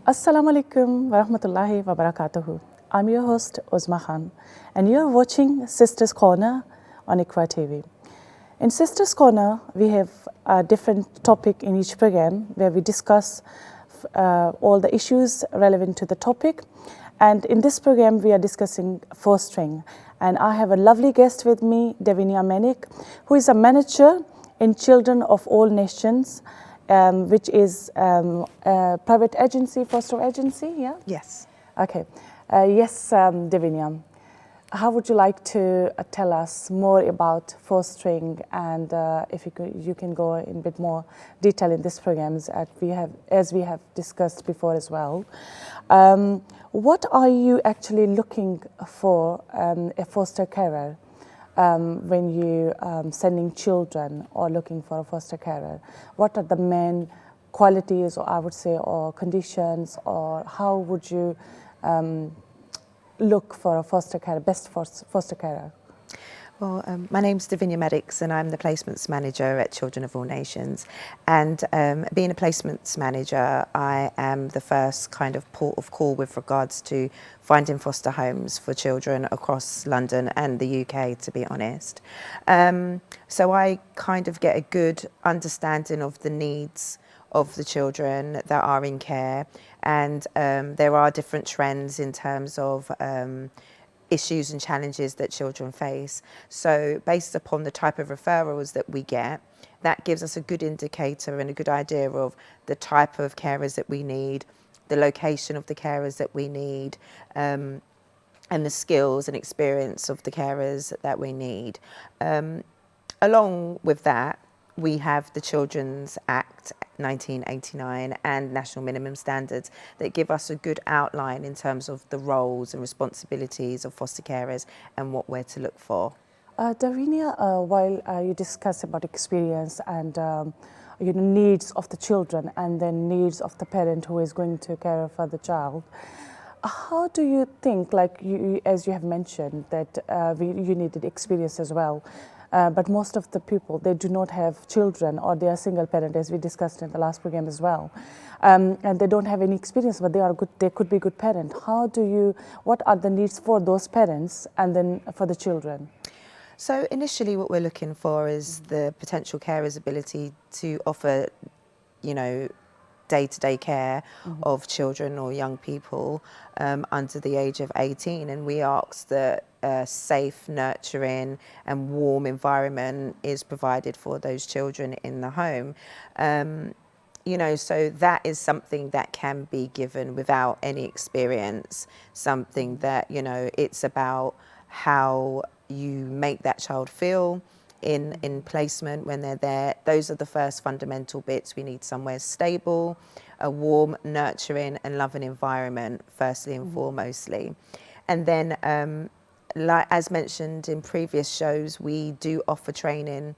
Assalamu alaikum wa rahmatullahi wa barakatuhu. I'm your host Uzma Khan, and you're watching Sisters Corner on Iqra TV. In Sisters Corner, we have a different topic in each program where we discuss all the issues relevant to the topic. And in this program, we are discussing fostering. And I have a lovely guest with me, Davinia Marix, who is a manager in Children of All Nations, which is a private agency, foster agency, yeah? Yes. Okay. Yes, Davinia, how would you like to tell us more about fostering, and if you can go in a bit more detail in this program as we have discussed before as well. What are you actually looking for a foster carer when you sending children or looking for a foster carer? What are the main qualities, or I would say, or conditions, or how would you look for a foster carer, best foster carer? Well, my name's Davinia Marix and I'm the placements manager at Children of All Nations. And being a placements manager, I am the first kind of port of call with regards to finding foster homes for children across London and the UK, to be honest. So I kind of get a good understanding of the needs of the children that are in care, and there are different trends in terms of issues and challenges that children face. So based upon the type of referrals that we get, that gives us a good indicator and a good idea of the type of carers that we need, the location of the carers that we need, and the skills and experience of the carers that we need. Along with that, we have the Children's Act 1989 and National Minimum Standards that give us a good outline in terms of the roles and responsibilities of foster carers and what we're to look for. Davinia, while you discuss about experience and needs of the children and then needs of the parent who is going to care for the child, how do you think, like as you have mentioned, that you needed experience as well? But most of the people, they do not have children, or they are single parent, as we discussed in the last program as well. And they don't have any experience, but they could be good parent. What are the needs for those parents and then for the children? So initially what we're looking for is the potential carer's ability to offer, day-to-day care of children or young people under the age of 18, and we ask that a safe, nurturing and warm environment is provided for those children in the home. So that is something that can be given without any experience, something that, it's about how you make that child feel in placement when they're there. Those are the first fundamental bits. We need somewhere stable, a warm, nurturing and loving environment, firstly and foremostly. And then, as mentioned in previous shows, we do offer training.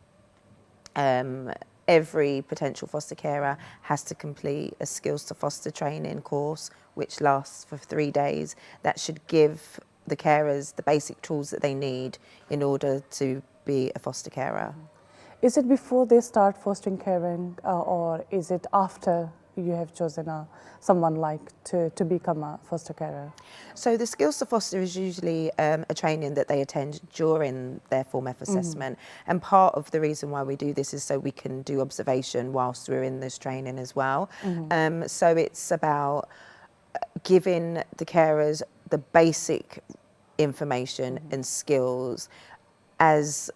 Every potential foster carer has to complete a Skills to Foster training course, which lasts for 3 days. That should give the carers the basic tools that they need in order to be a foster carer. Is it before they start fostering caring, or is it after you have chosen someone like to become a foster carer? So the Skills to Foster is usually a training that they attend during their Form F assessment. And part of the reason why we do this is so we can do observation whilst we're in this training as well. So it's about giving the carers the basic information and skills. As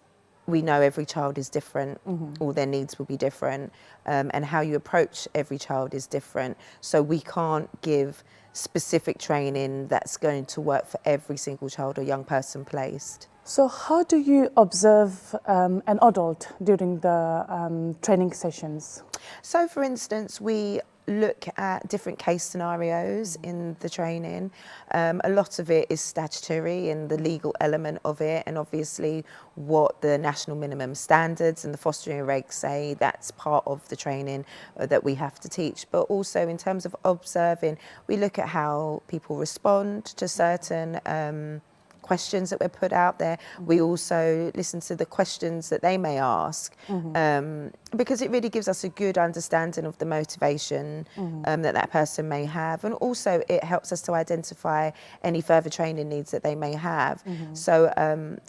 we know, every child is different, all their needs will be different, and how you approach every child is different. So we can't give specific training that's going to work for every single child or young person placed. So how do you observe an adult during the training sessions? So for instance, we look at different case scenarios in the training. A lot of it is statutory and the legal element of it, and obviously what the national minimum standards and the fostering regs say, that's part of the training that we have to teach. But also in terms of observing, we look at how people respond to certain questions that were put out there. We also listen to the questions that they may ask Because it really gives us a good understanding of the motivation that person may have, and also it helps us to identify any further training needs that they may have. So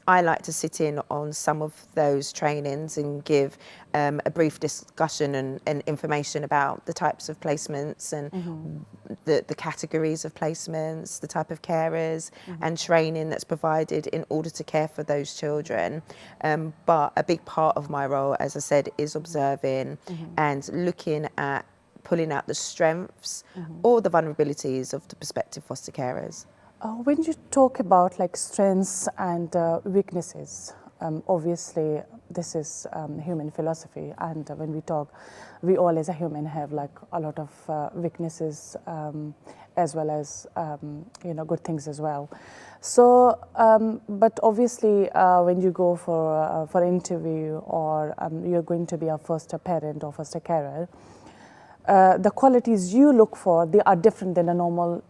I like to sit in on some of those trainings and give a brief discussion and information about the types of placements and the categories of placements, the type of carers and training that's provided in order to care for those children. But a big part of my role, as I said, is observing and looking at pulling out the strengths or the vulnerabilities of the prospective foster carers. When you talk about like strengths and weaknesses, obviously this is human philosophy, and when we talk, we all as a human have like a lot of weaknesses as well as good things as well. So, but obviously when you go for interview, or you're going to be a foster parent or foster carer, the qualities you look for, they are different than a normal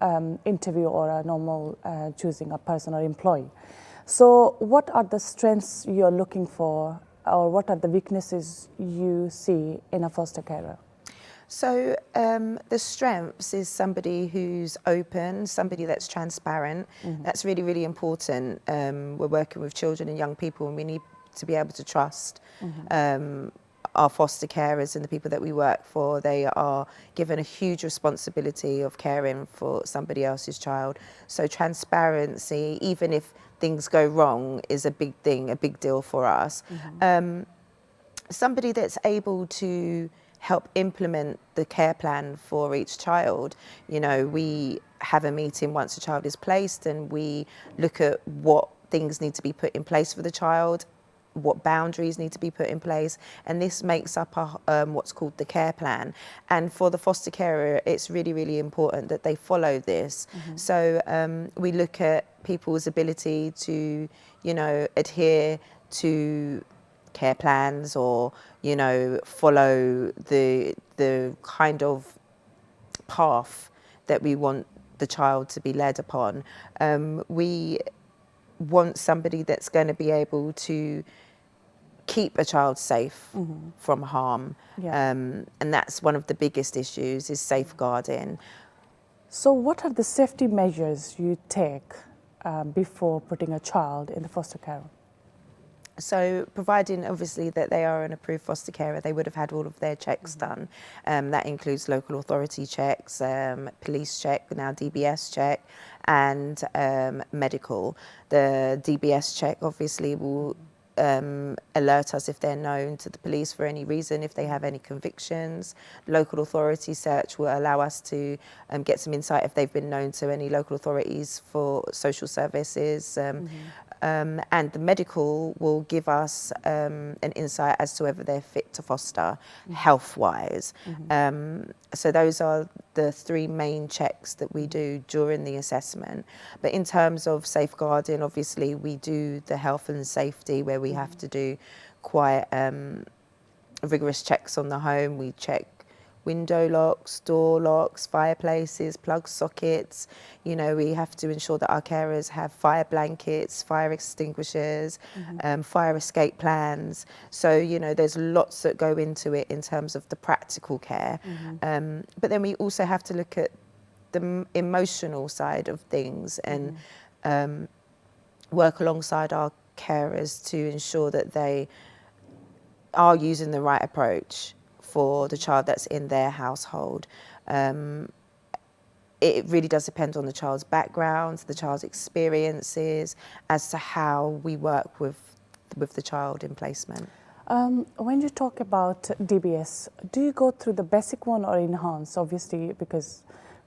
interview or a normal choosing a person or employee. So what are the strengths you're looking for, or what are the weaknesses you see in a foster carer? So the strengths is somebody who's open, somebody that's transparent. That's really, really important. We're working with children and young people, and we need to be able to trust our foster carers and the people that we work for. They are given a huge responsibility of caring for somebody else's child. So transparency, even if things go wrong, is a big thing, a big deal for us. Somebody that's able to help implement the care plan for each child. You know, we have a meeting once a child is placed, and we look at what things need to be put in place for the child, what boundaries need to be put in place, and this makes up what's called the care plan. And for the foster carer, it's really, really important that they follow this. So we look at people's ability to, adhere to care plans, or, follow the kind of path that we want the child to be led upon. We want somebody that's going to be able to keep a child safe from harm. And that's one of the biggest issues, is safeguarding. So what are the safety measures you take before putting a child in the foster care? So providing obviously that they are an approved foster carer, they would have had all of their checks done. That includes local authority checks, police check, now DBS check, and medical. The DBS check obviously will alert us if they're known to the police for any reason, if they have any convictions. Local authority search will allow us to get some insight if they've been known to any local authorities for social services. And the medical will give us an insight as to whether they're fit to foster health-wise. So those are the three main checks that we do during the assessment. But in terms of safeguarding, obviously we do the health and safety, where we have to do quite rigorous checks on the home. We check window locks, door locks, fireplaces, plug sockets. We have to ensure that our carers have fire blankets, fire extinguishers, fire escape plans. So, there's lots that go into it in terms of the practical care. But then we also have to look at the emotional side of things and work alongside our carers to ensure that they are using the right approach for the child that's in their household. It really does depend on the child's background, the child's experiences, as to how we work with the child in placement. When you talk about DBS, do you go through the basic one or enhanced? Obviously, because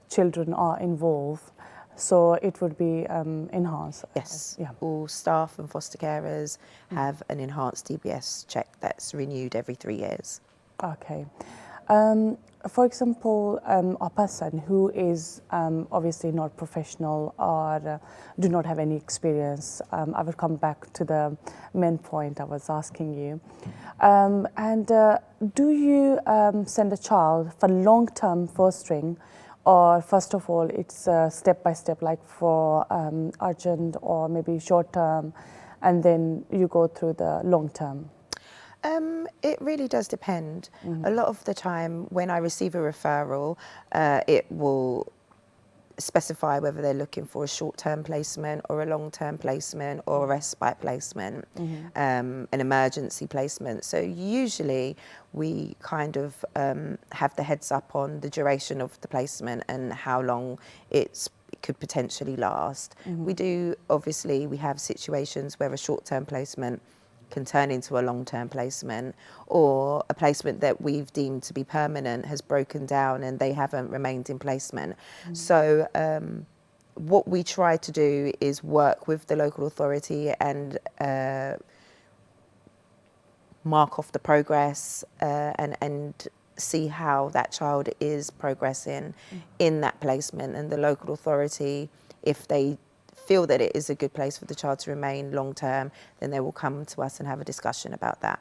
children are involved, so it would be enhanced. Yes, all staff and foster carers have an enhanced DBS check that's renewed every 3 years. Okay. For example, a person who is obviously not professional or do not have any experience, I will come back to the main point I was asking you. Do you send a child for long-term fostering, or first of all it's step-by-step, like for urgent or maybe short-term, and then you go through the long-term? It really does depend. A lot of the time when I receive a referral, it will specify whether they're looking for a short-term placement or a long-term placement or a respite placement, an emergency placement. So usually we kind of have the heads up on the duration of the placement and how long it could potentially last. We do, obviously, we have situations where a short-term placement can turn into a long-term placement, or a placement that we've deemed to be permanent has broken down and they haven't remained in placement. So what we try to do is work with the local authority and mark off the progress and see how that child is progressing in that placement, and the local authority, if they feel that it is a good place for the child to remain long term, then they will come to us and have a discussion about that.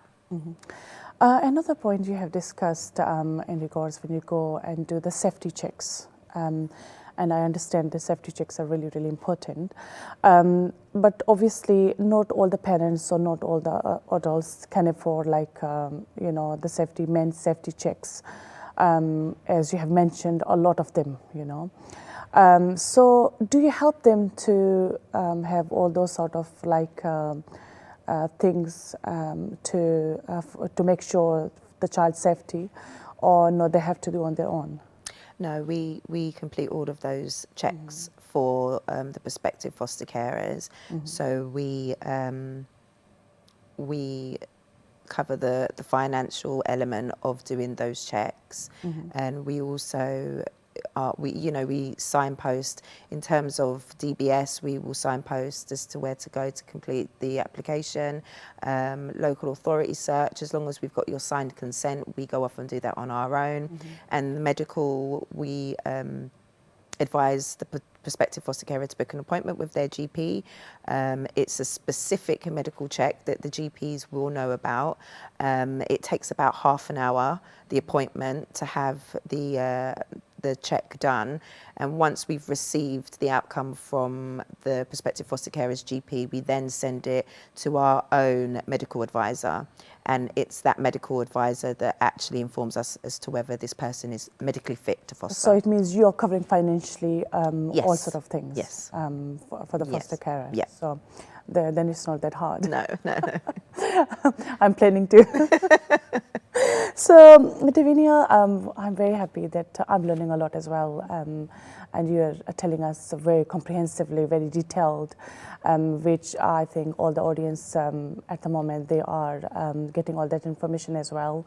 Another point you have discussed in regards when you go and do the safety checks, and I understand the safety checks are really, really important, but obviously not all the parents or not all the adults can afford, like, the men's safety checks, as you have mentioned, a lot of them, so do you help them to have all those sort of things to make sure the child's safety, or no, they have to do on their own? No, we complete all of those checks for the prospective foster carers. So we cover the financial element of doing those checks, and we also we signpost in terms of DBS. We will signpost as to where to go to complete the application. Local authority search, as long as we've got your signed consent, we go off and do that on our own. And the medical, we advise the prospective foster carer to book an appointment with their GP. It's a specific medical check that the GPs will know about. It takes about half an hour, the appointment, to have the check done, and once we've received the outcome from the prospective foster carer's GP, we then send it to our own medical advisor, and it's that medical advisor that actually informs us as to whether this person is medically fit to foster. So it means you're covering financially Yes. all sort of things. Yes. For the foster carer. Yeah. So then it's not that hard. No. I'm planning to. So, Davinia, I'm very happy that I'm learning a lot as well, and you're telling us very comprehensively, very detailed, which I think all the audience at the moment, they are getting all that information as well.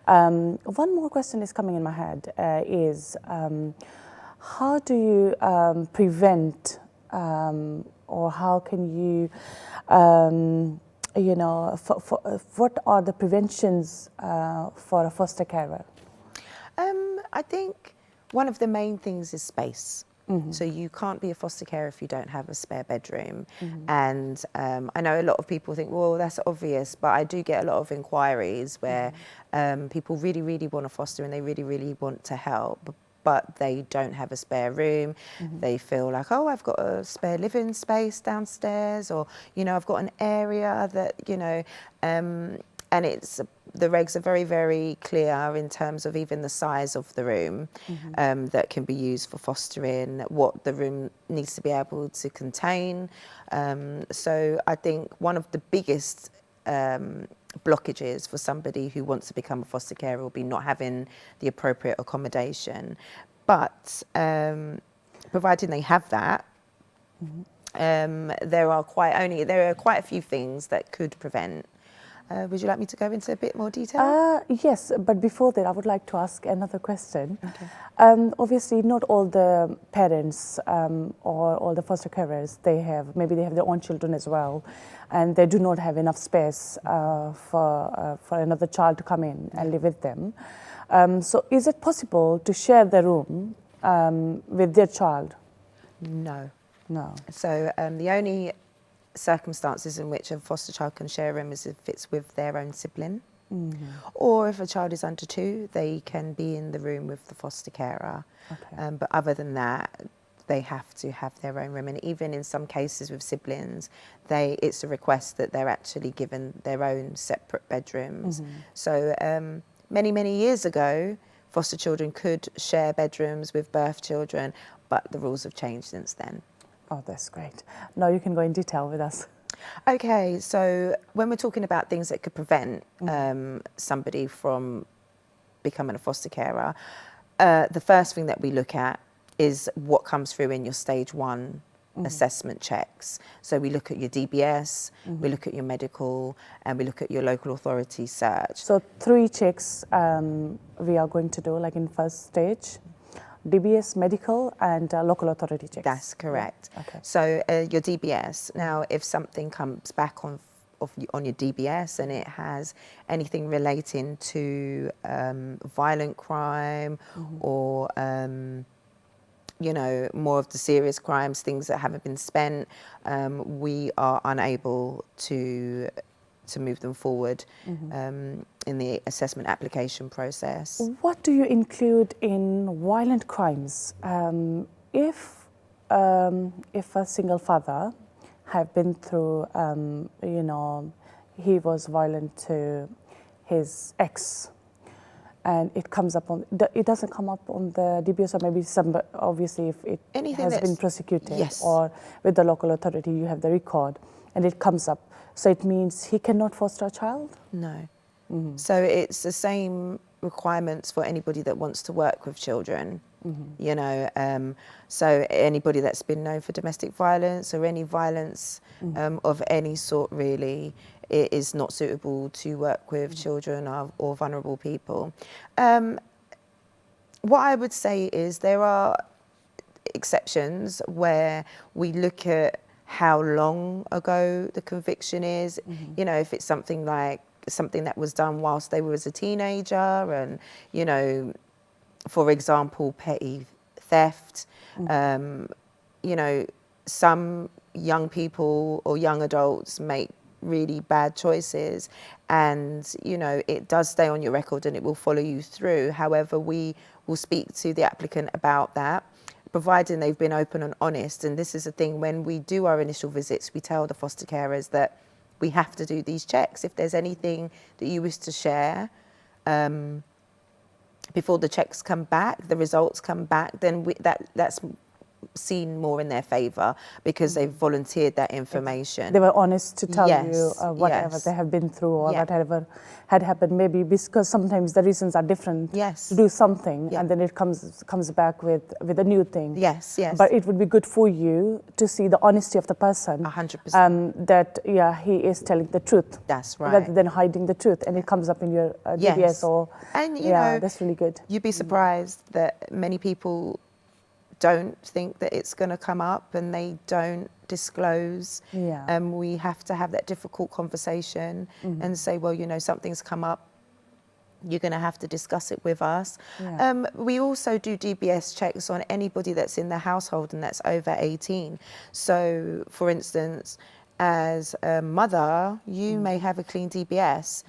One more question is coming in my head, is how do you prevent, or how can you what are the preventions for a foster carer? I think one of the main things is space. So you can't be a foster carer if you don't have a spare bedroom. And I know a lot of people think, well, that's obvious, but I do get a lot of inquiries where people really, really want to foster and they really, really want to help, but they don't have a spare room. They feel like, oh, I've got a spare living space downstairs, or, I've got an area that, and it's, the regs are very, very clear in terms of even the size of the room that can be used for fostering, what the room needs to be able to contain. So I think one of the biggest blockages for somebody who wants to become a foster carer will be not having the appropriate accommodation. But providing they have that, there are quite a few things that could prevent. Would you like me to go into a bit more detail? Yes, but before that, I would like to ask another question. Okay. Obviously, not all the parents or all the foster carers, maybe they have their own children as well, and they do not have enough space for another child to come in and live with them. So is it possible to share the room with their child? No. No. So the only circumstances in which a foster child can share a room is if it's with their own sibling, or if a child is under 2, they can be in the room with the foster carer. Okay. But other than that, they have to have their own room. And even in some cases with siblings, it's a request that they're actually given their own separate bedrooms. So many years ago, foster children could share bedrooms with birth children, but the rules have changed since then. Oh, that's great. Now you can go in detail with us. Okay, so when we're talking about things that could prevent somebody from becoming a foster carer, the first thing that we look at is what comes through in your stage 1 assessment checks. So we look at your DBS, we look at your medical, and we look at your local authority search. So 3 checks we are going to do, like in first stage: DBS, medical, and local authority checks. That's correct. Yeah. Okay. So your DBS, now if something comes back on your DBS and it has anything relating to violent crime or you know, more of the serious crimes, things that haven't been spent, we are unable to move them forward in the assessment application process. What do you include in violent crimes? If a single father have been through, you know, he was violent to his ex, and it comes up on, it doesn't come up on the DBS, or maybe some, obviously if it has been prosecuted, yes, or with the local authority, you have the record, and it comes up. So it means he cannot foster a child? No. So it's the same requirements for anybody that wants to work with children. You know, so anybody that's been known for domestic violence or any violence of any sort, really, it is not suitable to work with children or vulnerable people. What I would say is there are exceptions where we look at how long ago the conviction is. You know, if it's something like something that was done whilst they were as a teenager, and, you know, for example, petty theft. You know, some young people or young adults make really bad choices, and, you know, it does stay on your record and it will follow you through. However, we will speak to the applicant about that, providing they've been open and honest. And this is the thing, when we do our initial visits, we tell the foster carers that we have to do these checks. If there's anything that you wish to share, before the checks come back, the results come back, then that's seen more in their favour, because they've volunteered that information. They were honest to tell you whatever yes. they have been through, or whatever had happened, maybe because sometimes the reasons are different to do something, and then it comes back with a new thing. Yes, yes. But it would be good for you to see the honesty of the person. 100%. That, he is telling the truth. That's right. Rather than hiding the truth, and it comes up in your DBS or... And, you know, that's really good. You'd be surprised that many people don't think that it's going to come up, and they don't disclose. We have to have that difficult conversation and say, well, you know, something's come up, you're going to have to discuss it with us. We also do DBS checks on anybody that's in the household and that's over 18. So, for instance, as a mother, you may have a clean DBS,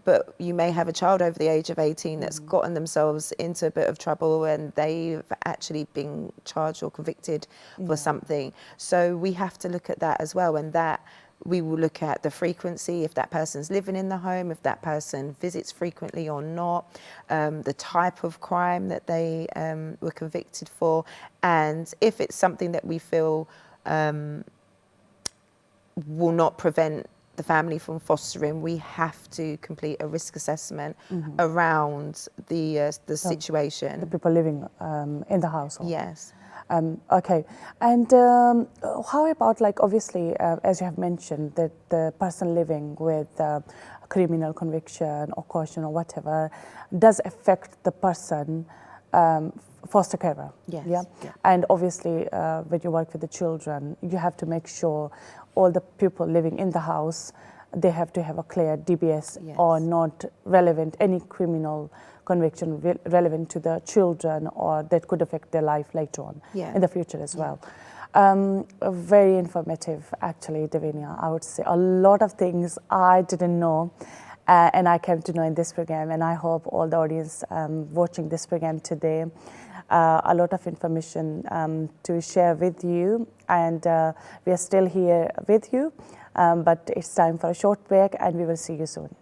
but you may have a child over the age of 18 that's gotten themselves into a bit of trouble, and they've actually been charged or convicted for something. So we have to look at that as well, and that we will look at the frequency, if that person's living in the home, if that person visits frequently or not, the type of crime that they were convicted for, and if it's something that we feel will not prevent the family from fostering, we have to complete a risk assessment around the situation. The people living in the household. Yes. Okay. And how about, like, obviously, as you have mentioned, that the person living with criminal conviction or caution or whatever does affect the person foster carer. Yes. And obviously, when you work with the children, you have to make sure all the people living in the house, they have to have a clear DBS or not relevant, any criminal conviction relevant to the children, or that could affect their life later on in the future as well. Very informative, actually, Davinia. I would say a lot of things I didn't know, and I came to know in this program, and I hope all the audience watching this program today a lot of information to share with you, and we are still here with you, but it's time for a short break, and we will see you soon.